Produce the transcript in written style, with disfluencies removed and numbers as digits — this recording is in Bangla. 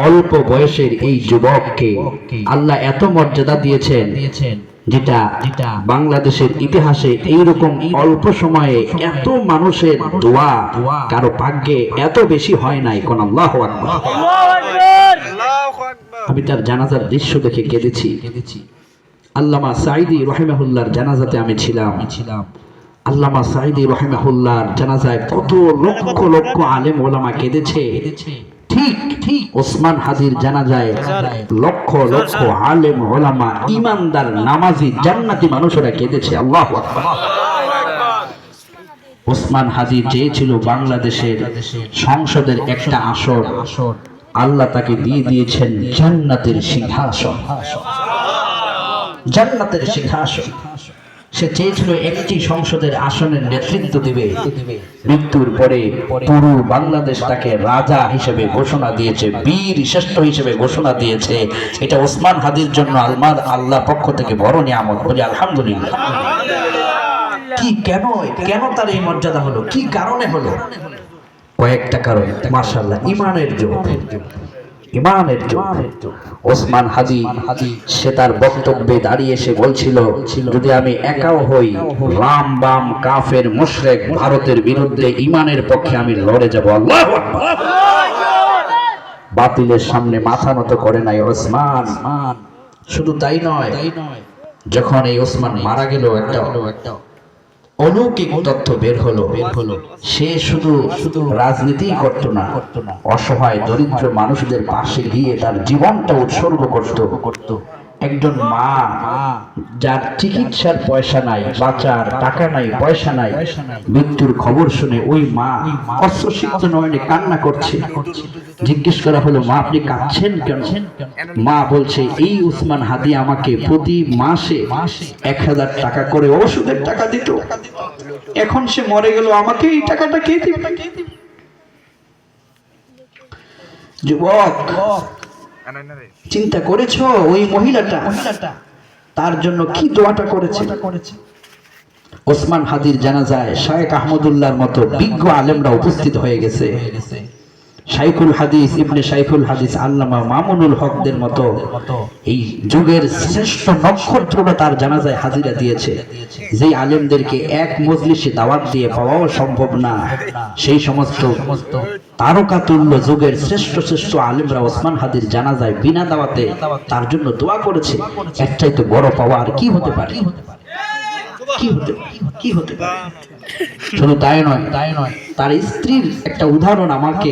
অল্প বয়সের এই যুবককে আল্লাহ এত মর্যাদা দিয়েছেন যেটা বাংলাদেশের ইতিহাসে এইরকম অল্প সময়ে এত মানুষের দোয়া কারো ভাগ্যে এত বেশি হয় নাই। কোন আল্লাহু আকবার। আমি তার জানাজার দৃশ্য দেখে কেঁদেছি। আল্লামা সাঈদী রাহিমাহুল্লাহর জানাজাতে আমি ছিলাম। আল্লামা সাঈদী রাহিমাহুল্লাহর জানাজায় কত লক্ষ লক্ষ আলেম ওলামা কেঁদেছে। ঠিক ওসমান হাদির জানাজায় লক্ষ লক্ষ আলেম ওলামা ঈমানদার নামাজি জান্নাতি মানুষেরা কেঁদেছে। আল্লাহু আকবার। ওসমান হাদি চেয়েছিল বাংলাদেশের সংসদের একটা আসন, আল্লাহ তাকে দিয়ে দিয়েছেন জান্নাতের সিংহাসন। জান্নাতের সিংহাসন। সে চেয়েছিল একটি সংসদের আসনের নেতৃত্ব দিবে। মৃত্যুর পরে পুরো বাংলাদেশ তাকে রাজা হিসেবে ঘোষণা দিয়েছে, বীর শ্রেষ্ঠ হিসেবে ঘোষণা দিয়েছে। এটা ওসমান হাদির জন্য আল্লাহ পক্ষ থেকে বড় নিয়ামত। বলি আলহামদুলিল্লাহ। কি কেন তার এই মর্যাদা হলো? কি কারণে হলো? কয়েকটা কারণ। মাশাআল্লাহ, ইমানের জোর। ইমানের জোর। ওসমান হাদি সে তার বক্তব্যে দাঁড়িয়ে এসে বলছিল, যদি আমি একাও হই, রাম বাম কাফের মুশরিক ভারতের বিরুদ্ধে ইমানের পক্ষে আমি লড়ে যাব। আল্লাহু আকবার। বাতিলের সামনে মাথা নত করে নাই ওসমান। শুধু তাই নয়, যখন এই ওসমান মারা গেল একটা অলৌকিক তথ্য বের হলো। সে শুধু রাজনীতি করত না, অসহায় দরিদ্র মানুষদের পাশে গিয়ে তার জীবনটা উৎসর্গ করত। একজন মা যার চিকিৎসার পয়সা নাই, বাঁচার টাকা নাই, পয়সা নাই, মৃত্যুর খবর শুনে ওই মা অশ্রুসিক্ত নয়নে কান্না করছে। জিজ্ঞেস করা হলো, মা আপনি কাঁদছেন কেন? মা বলছে, এই ওসমান হাদি আমাকে প্রতি মাসে 1000 টাকা করে ওষুধের টাকা দিত, এখন সে মরে গেল, আমাকে এই টাকাটা কে দিবে? যুবক, চিন্তা করেছো ওই মহিলাটা তার জন্য কি দোয়াটা করেছে? ওসমান হাদির জানাজায় শায়েখ আহমদুল্লাহর মতো বিজ্ঞ আলেমরা উপস্থিত হয়ে গেছে। শাইখুল হাদিস ইবনে শাইখুল হাদিস আল্লামা মামুনুল হকদের মতো এই যুগের শ্রেষ্ঠ নক্ষত্ররা তার জানাজায় হাজিরা দিয়েছে। যেই আলেমদেরকে এক মজলিসে দাওয়াত দিয়ে পাওয়াও সম্ভব না, সেই সমস্ত তারকাতুল্য যুগের শ্রেষ্ঠ আলেমরা ওসমান হাদির জানাজায় বিনা দাওয়াতে তার জন্য দোয়া করেছে। এর চাইতে বড় পাওয়া আর কি হতে পারে? কি হতে পারে? শুধু তাই নয়, তার স্ত্রীর একটা উদাহরণ আমাকে